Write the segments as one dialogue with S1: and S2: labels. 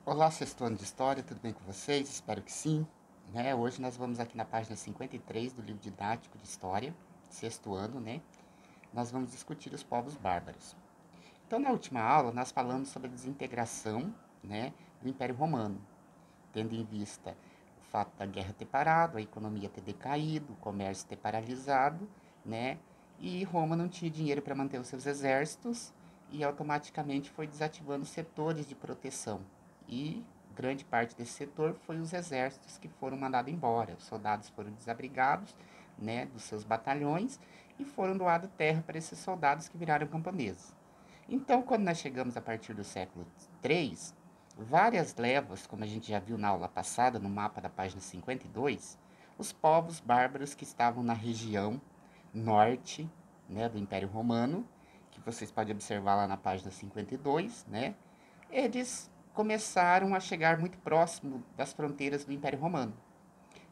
S1: Olá, sexto ano de História, tudo bem com vocês? Espero que sim. Hoje nós vamos aqui na página 53 do livro didático de História, sexto ano, né? Nós vamos discutir os povos bárbaros. Então, na última aula, nós falamos sobre a desintegração, do Império Romano, tendo em vista o fato da guerra ter parado, a economia ter decaído, o comércio ter paralisado, né? E Roma não tinha dinheiro para manter os seus exércitos e automaticamente foi desativando setores de proteção. E grande parte desse setor foi os exércitos que foram mandados embora. Os soldados foram desabrigados, dos seus batalhões e foram doado terra para esses soldados que viraram camponeses. Então, quando nós chegamos a partir do século III, várias levas, como a gente já viu na aula passada, no mapa da página 52, os povos bárbaros que estavam na região norte, do Império Romano, que vocês podem observar lá na página 52, eles começaram a chegar muito próximo das fronteiras do Império Romano.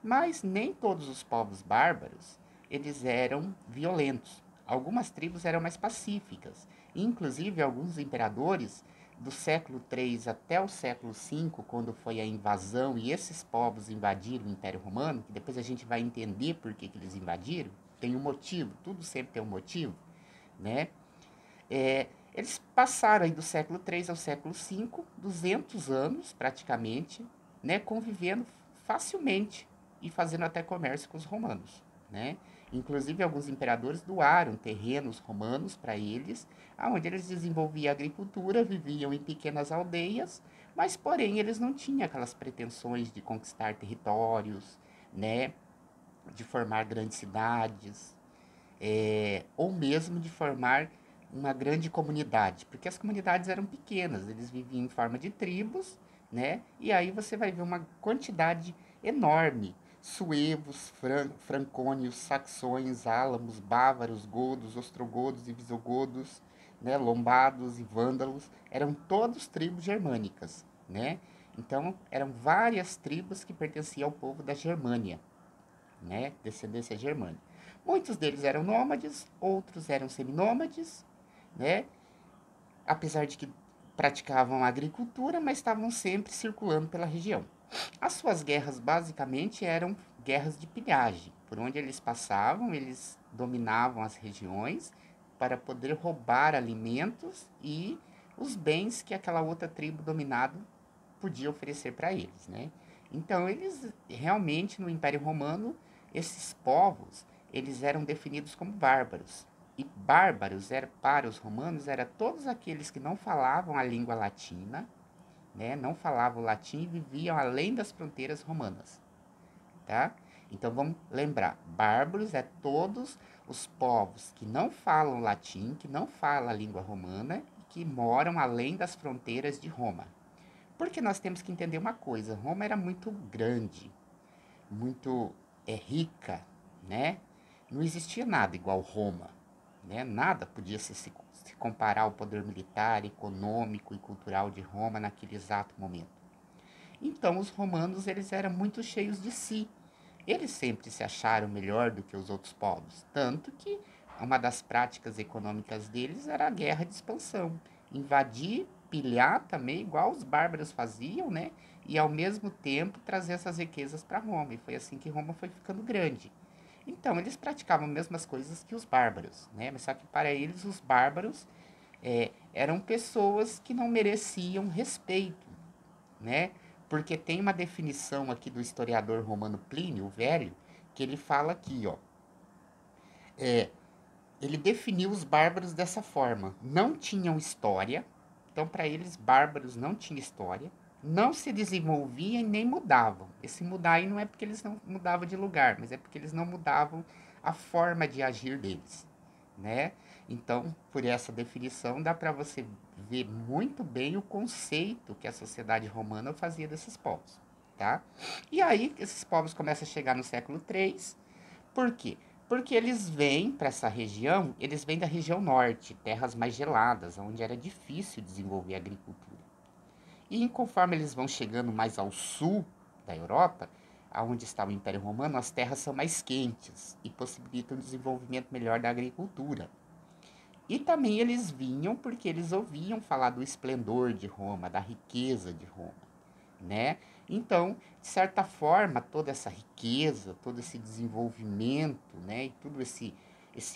S1: Mas nem todos os povos bárbaros, eles eram violentos. Algumas tribos eram mais pacíficas. Inclusive, alguns imperadores do século III até o século V, quando foi a invasão e esses povos invadiram o Império Romano, que depois a gente vai entender por que eles invadiram, tem um motivo, tudo sempre tem um motivo, né? Eles passaram aí do século III ao século V, 200 anos praticamente, convivendo facilmente e fazendo até comércio com os romanos, né? Inclusive alguns imperadores doaram terrenos romanos para eles, aonde eles desenvolviam a agricultura, viviam em pequenas aldeias, mas porém eles não tinham aquelas pretensões de conquistar territórios, né, de formar grandes cidades, ou mesmo de formar uma grande comunidade, porque as comunidades eram pequenas, eles viviam em forma de tribos, E aí você vai ver uma quantidade enorme, suevos, francônios, saxões, álamos, bávaros, godos, ostrogodos e visigodos, lombados e vândalos, eram todos tribos germânicas, Então, eram várias tribos que pertenciam ao povo da Germânia, descendência germânica. Muitos deles eram nômades, outros eram seminômades, né? Apesar de que praticavam agricultura, mas estavam sempre circulando pela região. As suas guerras basicamente eram guerras de pilhagem. Por onde eles passavam, eles dominavam as regiões para poder roubar alimentos e os bens que aquela outra tribo dominada podia oferecer para eles, Então, eles realmente no Império Romano, esses povos, eles eram definidos como bárbaros. E bárbaros era para os romanos era todos aqueles que não falavam a língua latina, Não falavam latim e viviam além das fronteiras romanas, tá? Então vamos lembrar, bárbaros é todos os povos que não falam latim, que não falam a língua romana e que moram além das fronteiras de Roma. Porque nós temos que entender uma coisa, Roma era muito grande, muito rica, né? Não existia nada igual Roma, Nada podia se comparar ao poder militar, econômico e cultural de Roma naquele exato momento. Então os romanos eles eram muito cheios de si. Eles sempre se acharam melhor do que os outros povos, tanto que uma das práticas econômicas deles era a guerra de expansão, invadir, pilhar também, igual os bárbaros faziam, E ao mesmo tempo trazer essas riquezas para Roma. E foi assim que Roma foi ficando grande. Então, eles praticavam as mesmas coisas que os bárbaros, Mas só que para eles, os bárbaros eram pessoas que não mereciam respeito, Porque tem uma definição aqui do historiador romano Plínio, o Velho, que ele fala aqui, ó. Ele definiu os bárbaros dessa forma: não tinham história, então para eles bárbaros não tinha história, não se desenvolviam e nem mudavam. Esse mudar aí não é porque eles não mudavam de lugar, mas é porque eles não mudavam a forma de agir deles, Então, por essa definição, dá para você ver muito bem o conceito que a sociedade romana fazia desses povos, tá? E aí, esses povos começam a chegar no século III, por quê? Porque eles vêm para essa região, eles vêm da região norte, terras mais geladas, onde era difícil desenvolver agricultura. E conforme eles vão chegando mais ao sul da Europa, aonde está o Império Romano, as terras são mais quentes e possibilitam um desenvolvimento melhor da agricultura. E também eles vinham porque eles ouviam falar do esplendor de Roma, da riqueza de Roma. né? Então, de certa forma, toda essa riqueza, todo esse desenvolvimento, né, e todo esse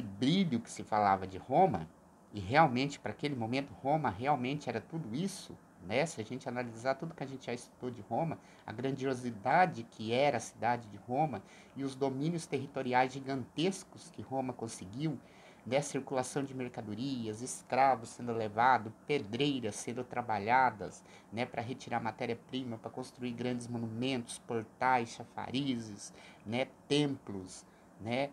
S1: brilho que se falava de Roma, e realmente para aquele momento Roma realmente era tudo isso, né? Se a gente analisar tudo que a gente já estudou de Roma, a grandiosidade que era a cidade de Roma e os domínios territoriais gigantescos que Roma conseguiu, né? Circulação de mercadorias, escravos sendo levados, pedreiras sendo trabalhadas, né, para retirar matéria-prima, para construir grandes monumentos, portais, chafarizes, né, templos, né,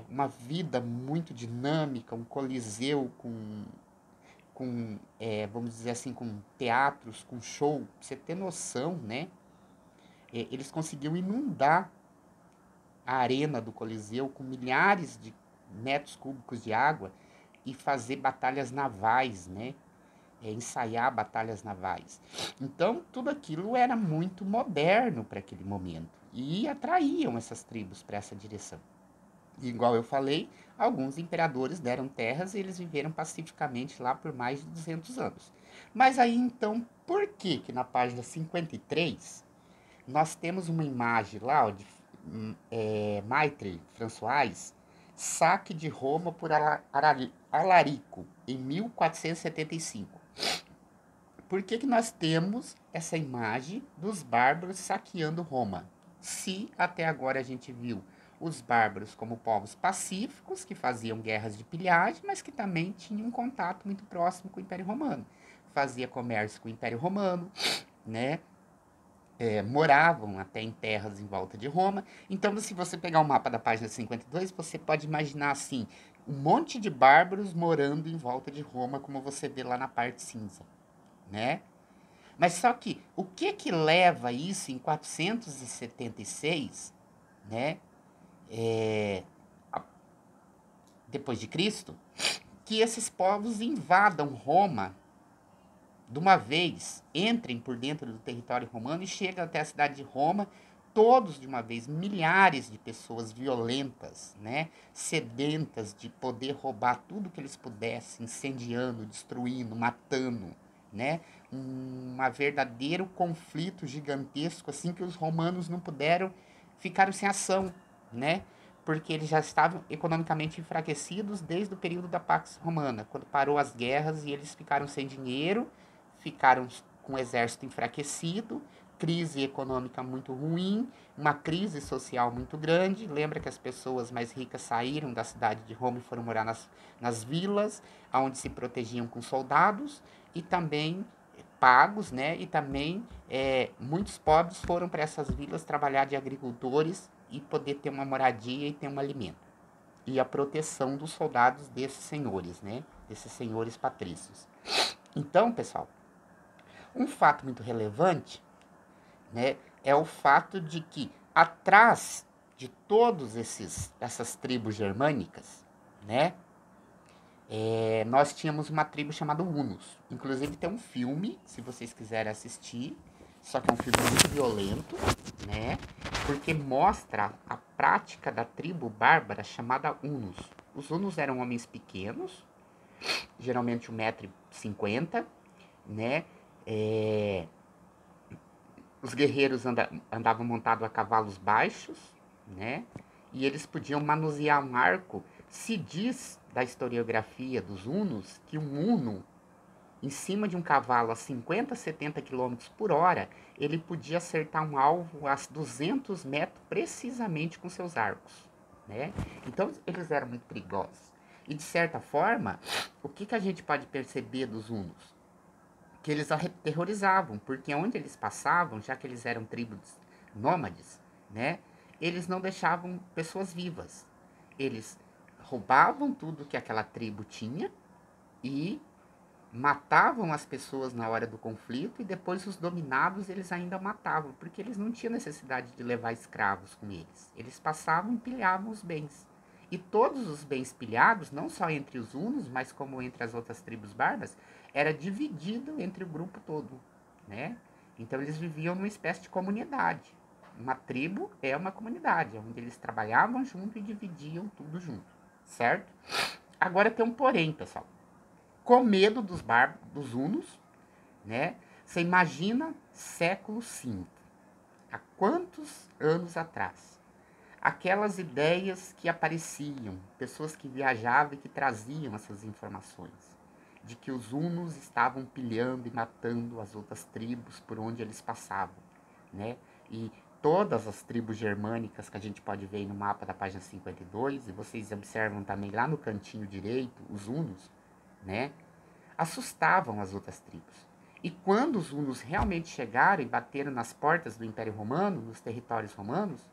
S1: uma vida muito dinâmica, um coliseu vamos dizer assim, com teatros, com show, pra você ter noção, né, eles conseguiam inundar a arena do coliseu com milhares de metros cúbicos de água e fazer batalhas navais, né, ensaiar batalhas navais. Então, tudo aquilo era muito moderno para aquele momento e atraíam essas tribos para essa direção. E, igual eu falei, alguns imperadores deram terras e eles viveram pacificamente lá por mais de 200 anos. Mas aí então, por que que na página 53 nós temos uma imagem lá ó, de Maitre François, saque de Roma por Alarico, em 1475. Por que que nós temos essa imagem dos bárbaros saqueando Roma? Se até agora a gente viu os bárbaros como povos pacíficos, que faziam guerras de pilhagem, mas que também tinham um contato muito próximo com o Império Romano. Fazia comércio com o Império Romano, né? Moravam até em terras em volta de Roma. Então, se você pegar o mapa da página 52, você pode imaginar assim, um monte de bárbaros morando em volta de Roma, como você vê lá na parte cinza, né? Mas só que o que que leva isso em 476, né, depois de Cristo, que esses povos invadam Roma de uma vez, entrem por dentro do território romano e chegam até a cidade de Roma, todos de uma vez, milhares de pessoas violentas, né, sedentas de poder roubar tudo que eles pudessem, incendiando, destruindo, matando, né, um verdadeiro conflito gigantesco, assim que os romanos não puderam, ficaram sem ação, né, porque eles já estavam economicamente enfraquecidos desde o período da Pax Romana, quando parou as guerras e eles ficaram sem dinheiro, ficaram com o exército enfraquecido, crise econômica muito ruim, uma crise social muito grande. Lembra que as pessoas mais ricas saíram da cidade de Roma e foram morar nas vilas, onde se protegiam com soldados e também pagos, né? E também muitos pobres foram para essas vilas trabalhar de agricultores e poder ter uma moradia e ter um alimento. E a proteção dos soldados desses senhores, né? Desses senhores patrícios. Então, pessoal, um fato muito relevante, né, é o fato de que atrás de todos essas tribos germânicas, né, nós tínhamos uma tribo chamada Hunos. Inclusive tem um filme, se vocês quiserem assistir, só que é um filme muito violento, né, porque mostra a prática da tribo bárbara chamada Hunos. Os Hunos eram homens pequenos, geralmente 1,50 m, né, os guerreiros andavam montados a cavalos baixos, né? E eles podiam manusear um arco. Se diz da historiografia dos hunos que um huno, em cima de um cavalo a 50, 70 km por hora, ele podia acertar um alvo a 200 metros precisamente com seus arcos, né? Então eles eram muito perigosos. E de certa forma, o que, que a gente pode perceber dos hunos? Que eles aterrorizavam, porque onde eles passavam, já que eles eram tribos nômades, né, eles não deixavam pessoas vivas. Eles roubavam tudo que aquela tribo tinha e matavam as pessoas na hora do conflito e depois os dominados eles ainda matavam, porque eles não tinham necessidade de levar escravos com eles. Eles passavam e pilhavam os bens. E todos os bens pilhados, não só entre os hunos, mas como entre as outras tribos bárbaras, era dividido entre o grupo todo, né? Então eles viviam numa espécie de comunidade. Uma tribo é uma comunidade, onde eles trabalhavam junto e dividiam tudo junto, certo? Agora tem um porém, pessoal. Com medo dos hunos, né? Você imagina século V, há quantos anos atrás? Aquelas ideias que apareciam, pessoas que viajavam e que traziam essas informações, de que os hunos estavam pilhando e matando as outras tribos por onde eles passavam, né? E todas as tribos germânicas que a gente pode ver aí no mapa da página 52, e vocês observam também lá no cantinho direito, os hunos, né? Assustavam as outras tribos. E quando os hunos realmente chegaram e bateram nas portas do Império Romano, nos territórios romanos,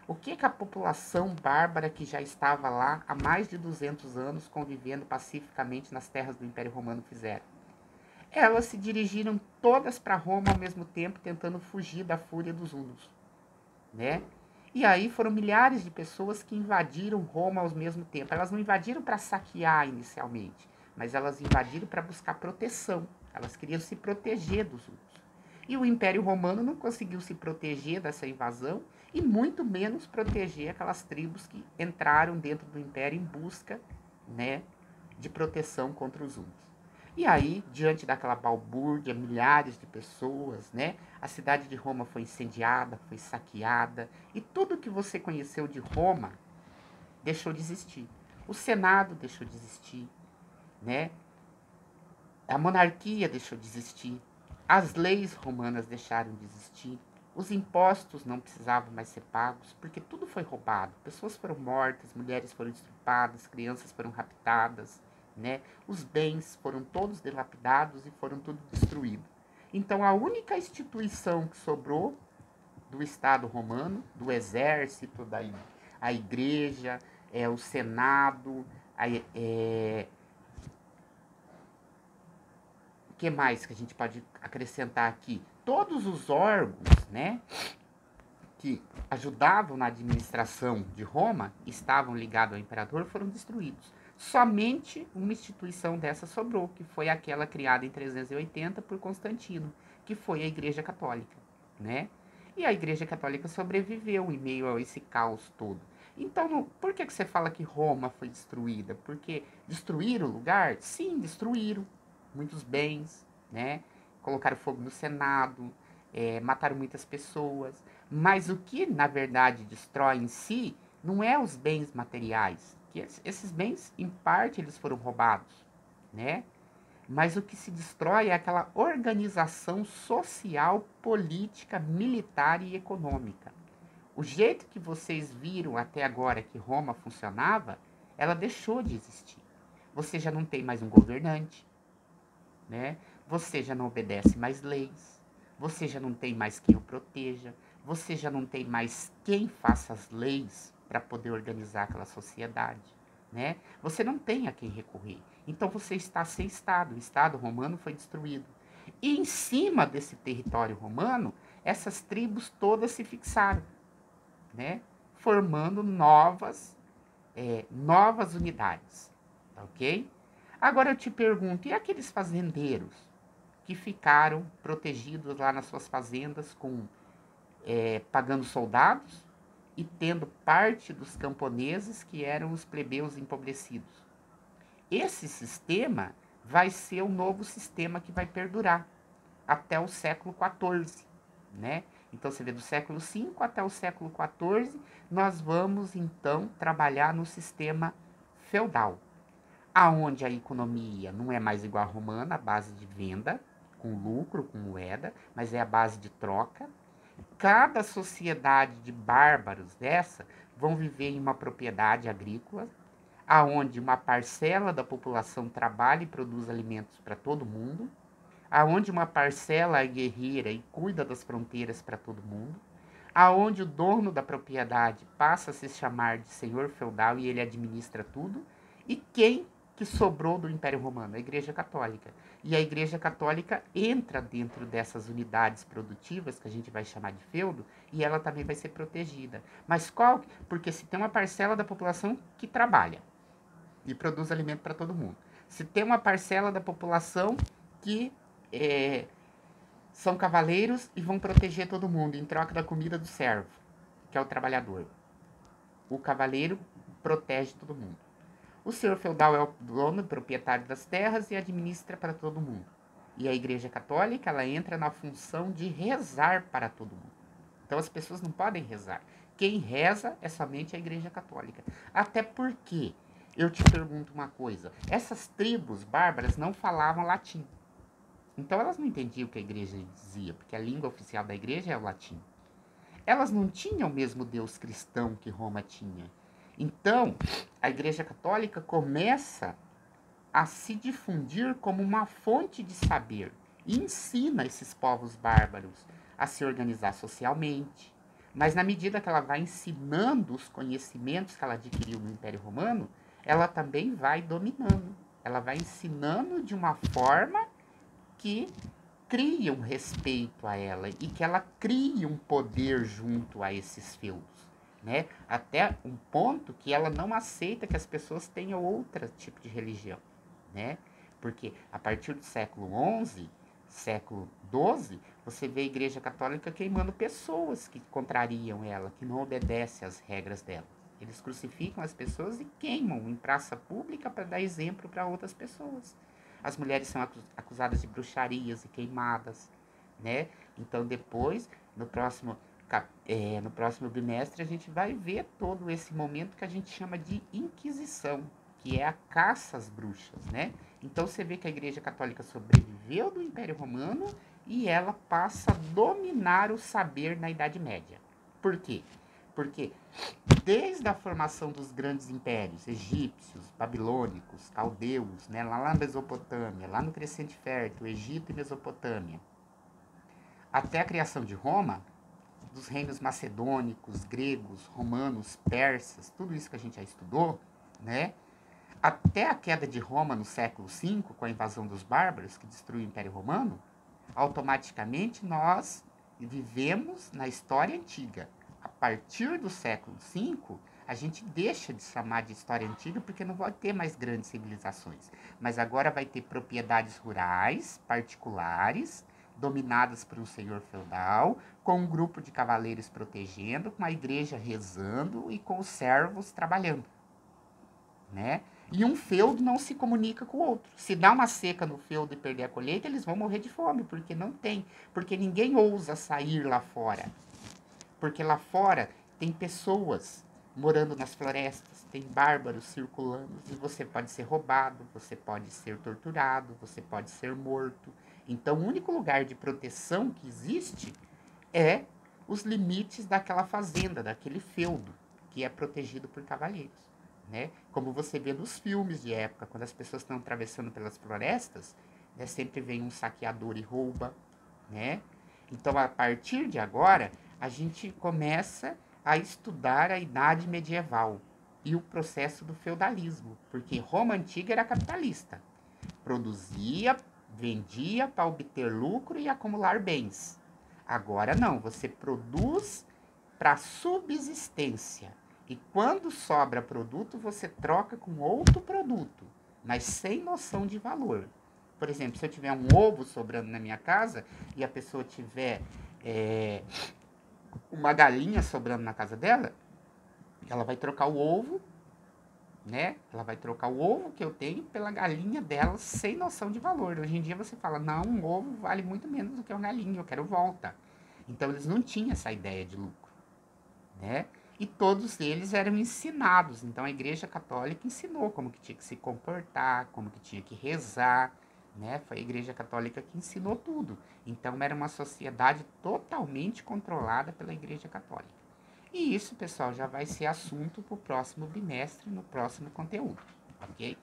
S1: o que a população bárbara que já estava lá há mais de 200 anos convivendo pacificamente nas terras do Império Romano fizeram? Elas se dirigiram todas para Roma ao mesmo tempo, tentando fugir da fúria dos hunos, né? E aí foram milhares de pessoas que invadiram Roma ao mesmo tempo. Elas não invadiram para saquear inicialmente, mas elas invadiram para buscar proteção. Elas queriam se proteger dos hunos. E o Império Romano não conseguiu se proteger dessa invasão e muito menos proteger aquelas tribos que entraram dentro do Império em busca, né, de proteção contra os hunos. E aí, diante daquela balbúrdia, milhares de pessoas, né, a cidade de Roma foi incendiada, foi saqueada, e tudo que você conheceu de Roma deixou de existir. O Senado deixou de existir, né? A monarquia deixou de existir, as leis romanas deixaram de existir, os impostos não precisavam mais ser pagos, porque tudo foi roubado. Pessoas foram mortas, mulheres foram estupradas, crianças foram raptadas, né? Os bens foram todos dilapidados e foram tudo destruídos. Então a única instituição que sobrou do Estado romano, do exército, a igreja, o Senado, o que mais que a gente pode acrescentar aqui? Todos os órgãos, né, que ajudavam na administração de Roma, estavam ligados ao imperador, foram destruídos. Somente uma instituição dessa sobrou, que foi aquela criada em 380 por Constantino, que foi a Igreja Católica, né? E a Igreja Católica sobreviveu em meio a esse caos todo. Então, por que você fala que Roma foi destruída? Porque destruíram o lugar? Sim, destruíram muitos bens, né? Colocaram fogo no Senado, mataram muitas pessoas. Mas o que, na verdade, destrói em si não é os bens materiais. Que esses bens, em parte, eles foram roubados, né? Mas o que se destrói é aquela organização social, política, militar e econômica. O jeito que vocês viram até agora que Roma funcionava, ela deixou de existir. Você já não tem mais um governante, né? Você já não obedece mais leis, você já não tem mais quem o proteja, você já não tem mais quem faça as leis para poder organizar aquela sociedade, né? Você não tem a quem recorrer. Então você está sem Estado. O Estado romano foi destruído. E em cima desse território romano, essas tribos todas se fixaram, né? Formando novas unidades, tá ok? Agora eu te pergunto, e aqueles fazendeiros que ficaram protegidos lá nas suas fazendas pagando soldados e tendo parte dos camponeses que eram os plebeus empobrecidos? Esse sistema vai ser o novo sistema que vai perdurar até o século XIV, né? Então, você vê do século V até o século XIV, nós vamos, então, trabalhar no sistema feudal, aonde a economia não é mais igual à romana, a base de venda, com lucro, com moeda, mas é a base de troca. Cada sociedade de bárbaros dessa vão viver em uma propriedade agrícola, aonde uma parcela da população trabalha e produz alimentos para todo mundo, aonde uma parcela é guerreira e cuida das fronteiras para todo mundo, aonde o dono da propriedade passa a se chamar de senhor feudal e ele administra tudo, e quem que sobrou do Império Romano? A Igreja Católica. E a Igreja Católica entra dentro dessas unidades produtivas, que a gente vai chamar de feudo, e ela também vai ser protegida. Mas qual? Porque se tem uma parcela da população que trabalha e produz alimento para todo mundo. Se tem uma parcela da população que são cavaleiros e vão proteger todo mundo em troca da comida do servo, que é o trabalhador. O cavaleiro protege todo mundo. O senhor feudal é o dono, proprietário das terras e administra para todo mundo. E a Igreja Católica, ela entra na função de rezar para todo mundo. Então as pessoas não podem rezar. Quem reza é somente a Igreja Católica. Até porque, eu te pergunto uma coisa, essas tribos bárbaras não falavam latim. Então elas não entendiam o que a igreja dizia, porque a língua oficial da igreja é o latim. Elas não tinham o mesmo Deus cristão que Roma tinha. Então, a Igreja Católica começa a se difundir como uma fonte de saber e ensina esses povos bárbaros a se organizar socialmente. Mas na medida que ela vai ensinando os conhecimentos que ela adquiriu no Império Romano, ela também vai dominando. Ela vai ensinando de uma forma que cria um respeito a ela e que ela cria um poder junto a esses feudos, né? Até um ponto que ela não aceita que as pessoas tenham outro tipo de religião, né? Porque a partir do século XI, século XII, você vê a Igreja Católica queimando pessoas que contrariam ela, que não obedecem às regras dela. Eles crucificam as pessoas e queimam em praça pública para dar exemplo para outras pessoas. As mulheres são acusadas de bruxarias e queimadas, né? Então depois, no próximo bimestre, a gente vai ver todo esse momento que a gente chama de Inquisição, que é a caça às bruxas, né? Então você vê que a Igreja Católica sobreviveu do Império Romano e ela passa a dominar o saber na Idade Média. Por quê? Porque desde a formação dos grandes impérios egípcios, babilônicos, caldeus, né, lá na Mesopotâmia, lá no Crescente Fértil, Egito e Mesopotâmia, até a criação de Roma, dos reinos macedônicos, gregos, romanos, persas, tudo isso que a gente já estudou, né? Até a queda de Roma no século V, com a invasão dos bárbaros, que destruiu o Império Romano, automaticamente nós vivemos na história antiga. A partir do século V, a gente deixa de chamar de história antiga porque não vai ter mais grandes civilizações. Mas agora vai ter propriedades rurais, particulares, dominadas por um senhor feudal, com um grupo de cavaleiros protegendo, com a igreja rezando e com os servos trabalhando, né? E um feudo não se comunica com o outro. Se dá uma seca no feudo e perder a colheita, eles vão morrer de fome, porque não tem. Porque ninguém ousa sair lá fora. Porque lá fora tem pessoas morando nas florestas, tem bárbaros circulando, e você pode ser roubado, você pode ser torturado, você pode ser morto. Então, o único lugar de proteção que existe é os limites daquela fazenda, daquele feudo, que é protegido por cavaleiros, né? Como você vê nos filmes de época, quando as pessoas estão atravessando pelas florestas, né, sempre vem um saqueador e rouba, né? Então, a partir de agora, a gente começa a estudar a idade medieval e o processo do feudalismo, porque Roma antiga era capitalista, produzia, vendia para obter lucro e acumular bens. Agora não, você produz para subsistência. E quando sobra produto, você troca com outro produto, mas sem noção de valor. Por exemplo, se eu tiver um ovo sobrando na minha casa e a pessoa tiver uma galinha sobrando na casa dela, ela vai trocar o ovo, né? Ela vai trocar o ovo que eu tenho pela galinha dela sem noção de valor. Hoje em dia você fala, não, um ovo vale muito menos do que uma galinha, eu quero volta. Então eles não tinham essa ideia de lucro, né? E todos eles eram ensinados. Então a Igreja Católica ensinou como que tinha que se comportar, como que tinha que rezar, né? Foi a Igreja Católica que ensinou tudo. Então era uma sociedade totalmente controlada pela Igreja Católica. E isso, pessoal, já vai ser assunto para o próximo bimestre, no próximo conteúdo, ok?